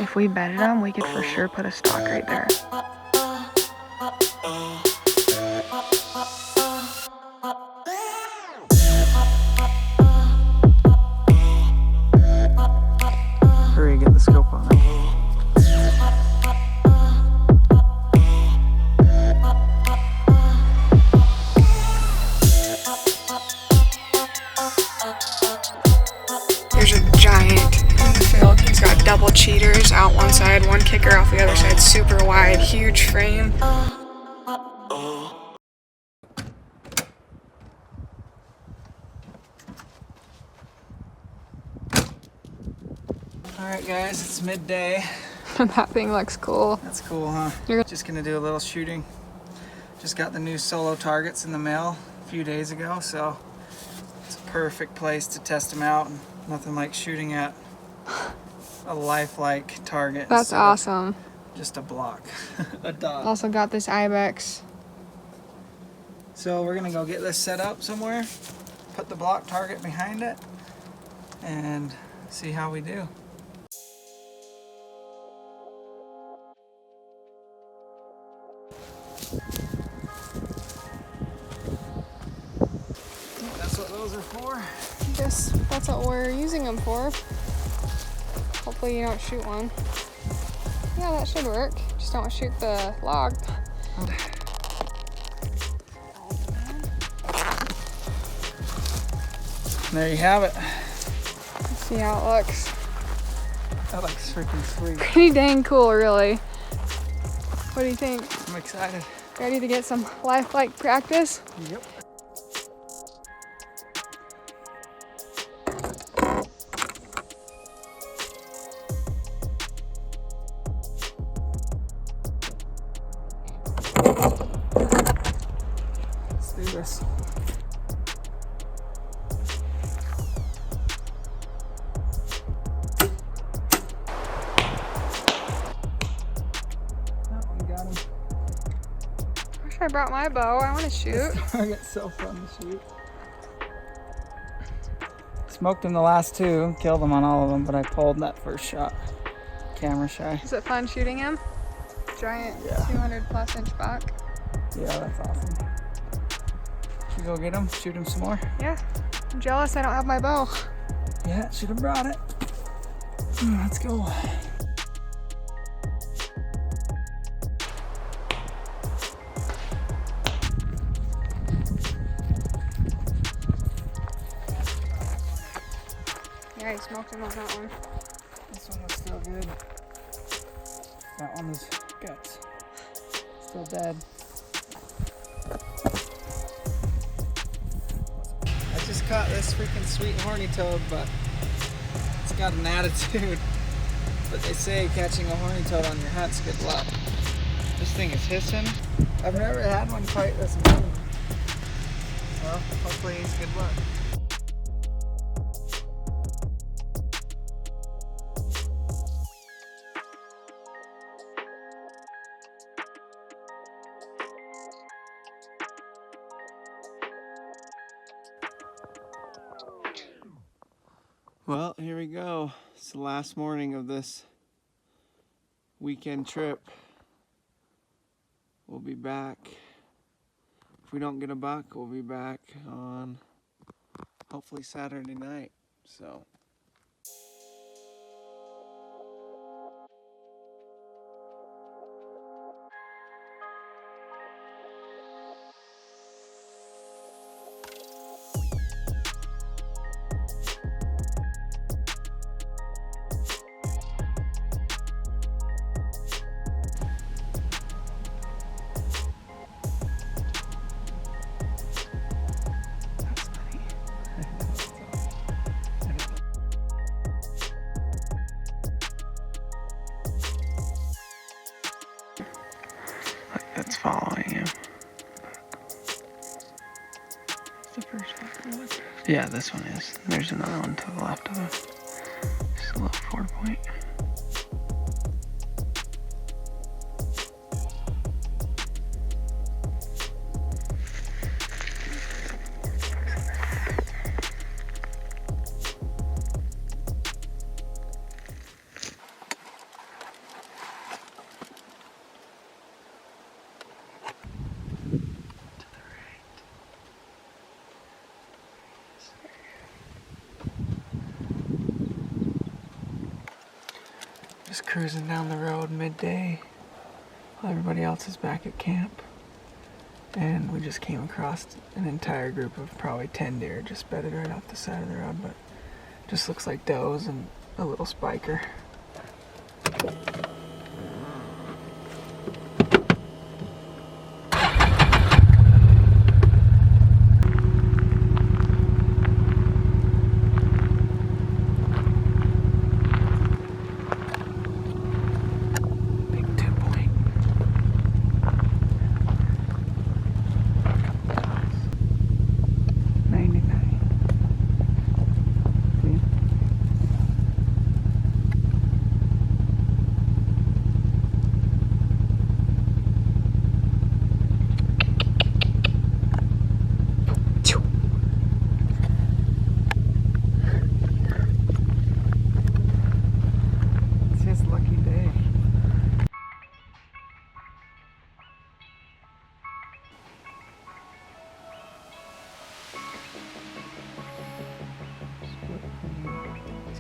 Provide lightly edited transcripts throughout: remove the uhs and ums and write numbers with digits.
If we bedded them, we could for sure put a stock right there. Hurry, get the scope on it. There's a giant field. He's got double cheaters out one side, one kicker off the other side, super wide, huge frame. Alright guys, it's midday. That thing looks cool. That's cool, huh? Just gonna do a little shooting. Just got the new solo targets in the mail a few days ago, so it's a perfect place to test them out. Nothing like shooting at a lifelike target. That's awesome. Just a block, a dot. Also got this ibex. So we're gonna go get this set up somewhere, put the block target behind it, and see how we do. That's what those are for. I guess that's what we're using them for. Hopefully you don't shoot one. Yeah, that should work. Just don't shoot the log. There you have it. Let's see how it looks. That looks freaking sweet. Pretty dang cool, really. What do you think? I'm excited. Ready to get some lifelike practice? Yep. Let's do this. That one got him. Wish I brought my bow. I want to shoot. Target's so fun to shoot. Smoked him the last two, killed him on all of them, but I pulled that first shot. Camera shy. Is it fun shooting him? Giant 200 plus inch buck. Yeah, that's awesome. Should we go get him? Shoot him some more? Yeah. I'm jealous I don't have my bow. Yeah, should have brought it. Let's go. Yeah, he smoked him on that one. This one was still good. That one was guts. Still dead. I just caught this freaking sweet horny toad, but it's got an attitude. But they say catching a horny toad on your hunt's good luck. This thing is hissing. I've never had one quite this morning. Well, hopefully he's good luck. Well, here we go. It's the last morning of this weekend trip. We'll be back. If we don't get a buck, we'll be back on hopefully Saturday night. So. It's following you. It's the first one. Yeah, this one is. There's another one to the left of it. Just a little 4-point. Just cruising down the road midday while everybody else is back at camp. And we just came across an entire group of probably 10 deer just bedded right off the side of the road, but just looks like does and a little spiker.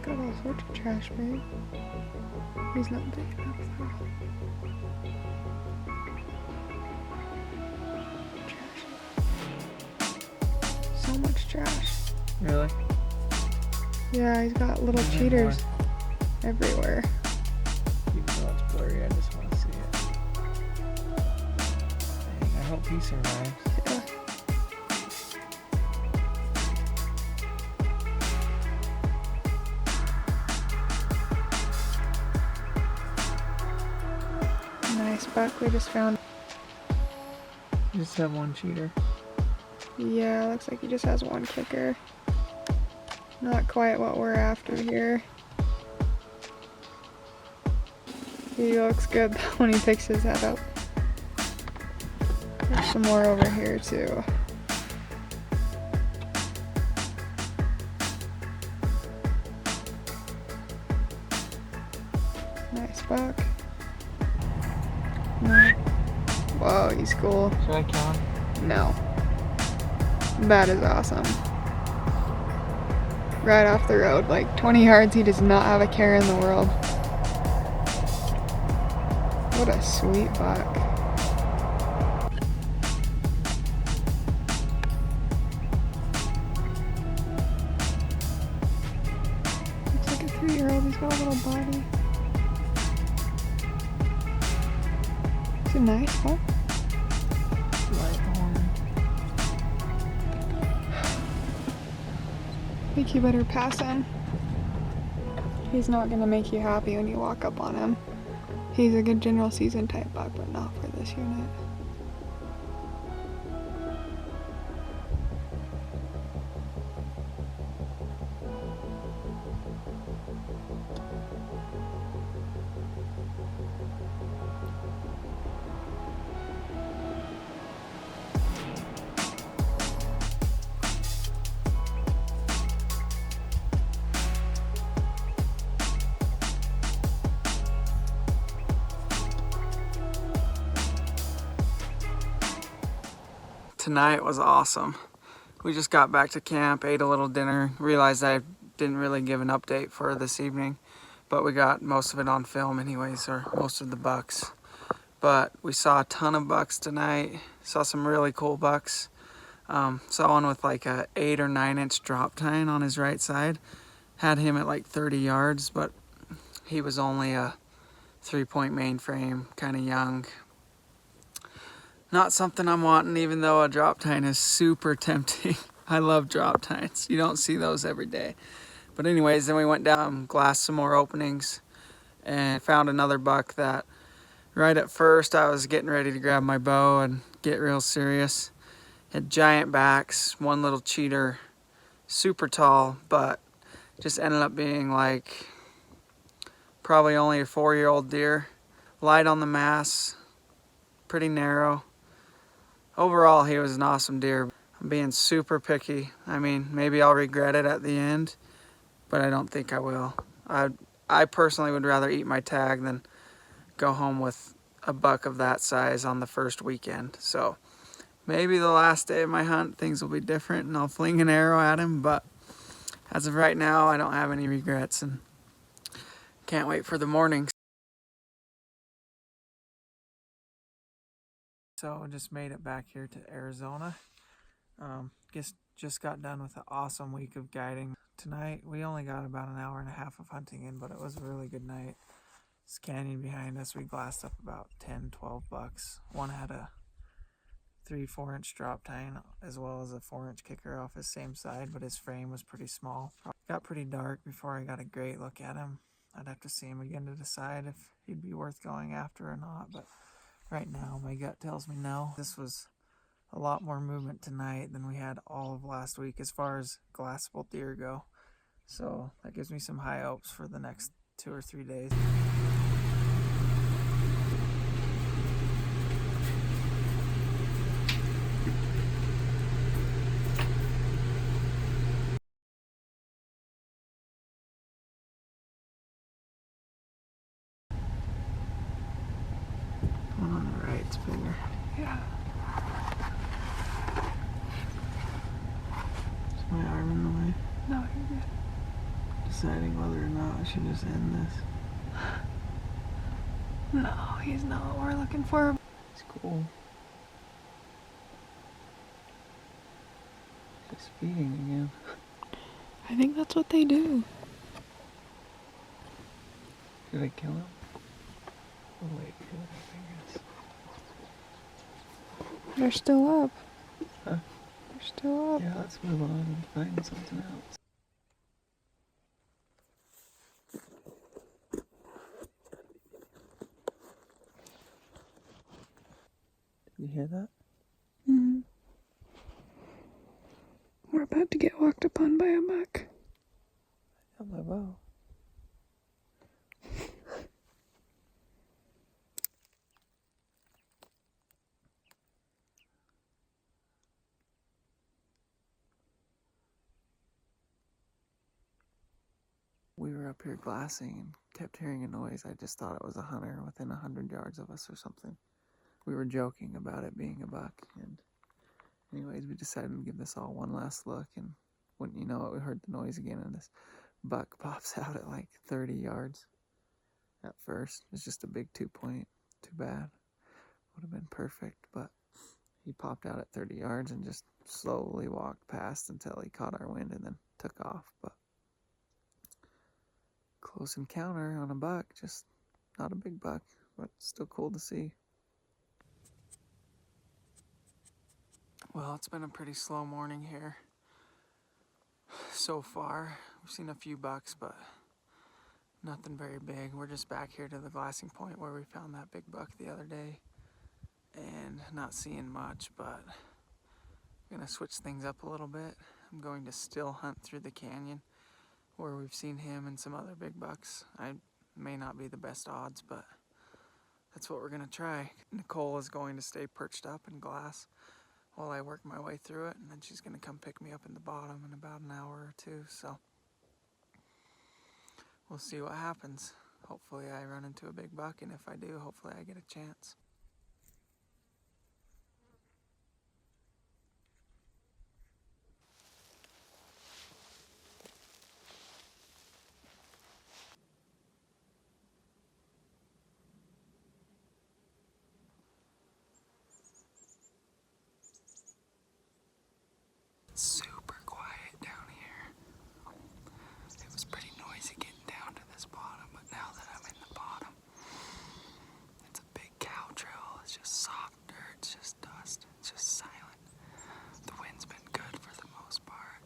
Got all sorts of trash, babe. He's not big enough though. Trash. So much trash. Really? Yeah, he's got little cheaters everywhere. Even though it's blurry, I just want to see it. Dang, I hope he survives. Yeah. Nice buck we just found. You just have one cheater. Yeah, looks like he just has one kicker. Not quite what we're after here. He looks good when he picks his head up. There's some more over here too. Nice buck. No. Whoa, he's cool. Should I count him? No. That is awesome. Right off the road, like 20 yards, he does not have a care in the world. What a sweet buck. Looks like a 3-year-old, he's got a little body. It's a nice buck. Light horn. I think you better pass him. He's not gonna make you happy when you walk up on him. He's a good general season type buck, but not for this unit. Tonight was awesome. We just got back to camp, ate a little dinner, realized I didn't really give an update for this evening, but we got most of it on film anyways, or most of the bucks. But we saw a ton of bucks tonight, saw some really cool bucks. Saw one with like a 8 or 9 inch drop tine on his right side. Had him at like 30 yards, but he was only a 3-point mainframe, kind of young. Not something I'm wanting, even though a drop tine is super tempting. I love drop tines. You don't see those every day. But anyways, then we went down, glassed some more openings, and found another buck that right at first I was getting ready to grab my bow and get real serious. Had giant backs, one little cheater, super tall, but just ended up being like probably only a 4-year-old deer. Light on the mass, pretty narrow. Overall, he was an awesome deer. I'm being super picky. I mean, maybe I'll regret it at the end, but I don't think I will. I personally would rather eat my tag than go home with a buck of that size on the first weekend. So maybe the last day of my hunt, things will be different and I'll fling an arrow at him, but as of right now, I don't have any regrets and can't wait for the morning. So just made it back here to Arizona. Just got done with an awesome week of guiding. Tonight we only got about an hour and a half of hunting in, but it was a really good night. This canyon behind us, we glassed up about 10-12 bucks. One had a 3-4 inch drop tine as well as a 4-inch kicker off his same side, but his frame was pretty small. Got pretty dark before I got a great look at him. I'd have to see him again to decide if he'd be worth going after or not, but right now my gut tells me no. This was a lot more movement tonight than we had all of last week as far as glassable deer go, so that gives me some high hopes for the next 2 or 3 days. One on the right's bigger. Yeah. Is my arm in the way? No, you're good. Deciding whether or not I should just end this. No, he's not what we're looking for. It's cool. He's feeding again. I think that's what they do. Did I kill him? Oh wait, kill him, I guess. They're still up. Huh? They're still up. Yeah, let's move on and find something else. Did you hear that? Mm-hmm. We're about to get walked upon by a buck. I got my bow. We were up here glassing and kept hearing a noise. I just thought it was a hunter within 100 yards of us or something. We were joking about it being a buck, and anyways, we decided to give this all one last look, and wouldn't you know it, we heard the noise again, and this buck pops out at like 30 yards at first. It's just a big 2-point. Too bad. Would have been perfect, but he popped out at 30 yards and just slowly walked past until he caught our wind and then took off. But close encounter on a buck, just not a big buck, but still cool to see. Well, it's been a pretty slow morning here so far. We've seen a few bucks, but nothing very big. We're just back here to the glassing point where we found that big buck the other day and not seeing much, but I'm gonna switch things up a little bit. I'm going to still hunt through the canyon where we've seen him and some other big bucks. I may not be the best odds, but that's what we're gonna try. Nicole is going to stay perched up and glass while I work my way through it, and then she's gonna come pick me up in the bottom in about an hour or two, so we'll see what happens. Hopefully I run into a big buck, and if I do, hopefully I get a chance. Super quiet down here. It was pretty noisy getting down to this bottom, but now that I'm in the bottom, it's a big cow trail. It's just soft dirt, it's just dust, it's just silent. The wind's been good for the most part.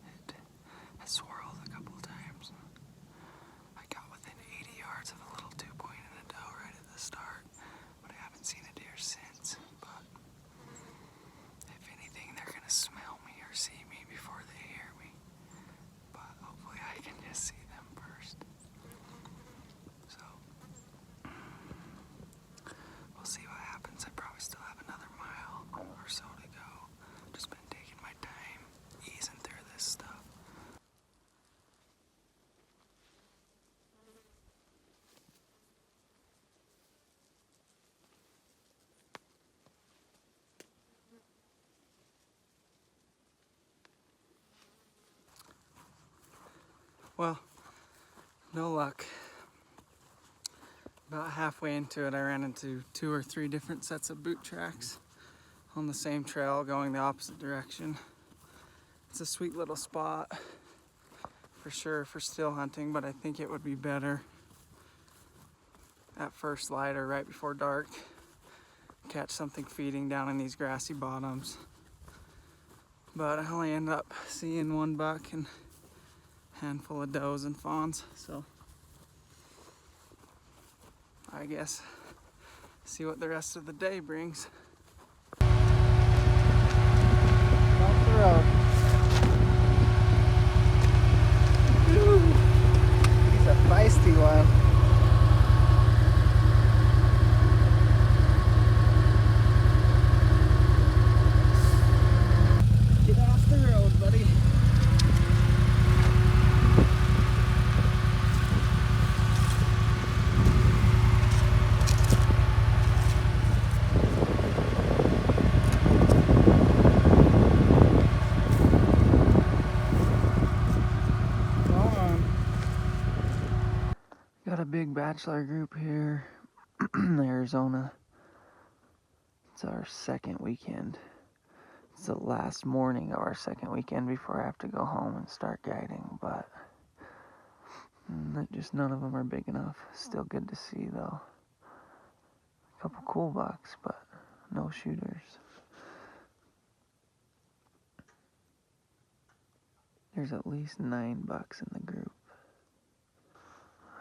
It has swirled a couple of times. I got within 80 yards of a little 2-point and a doe right at the start, but I haven't seen a deer since. But if anything, they're gonna smell me or see me before they hear me. But hopefully I can just see them first. So we'll see what happens. I probably still have another mile or so to go. Just been taking my time, easing through this stuff. Well, no luck. About halfway into it, I ran into 2 or 3 different sets of boot tracks on the same trail going the opposite direction. It's a sweet little spot for sure for still hunting, but I think it would be better at first light or right before dark. Catch something feeding down in these grassy bottoms. But I only ended up seeing 1 buck and a handful of does and fawns, so I guess see what the rest of the day brings. Off the road. Woo. He's a feisty one. Get off the road, buddy. Got a big bachelor group here in Arizona. It's our second weekend. It's the last morning of our second weekend before I have to go home and start guiding, but just none of them are big enough. Still good to see though. A couple cool bucks, but no shooters. There's at least 9 bucks in the group.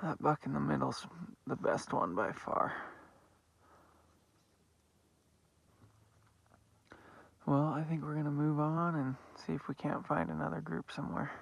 That buck in the middle's the best one by far. Well, I think we're gonna move on and see if we can't find another group somewhere.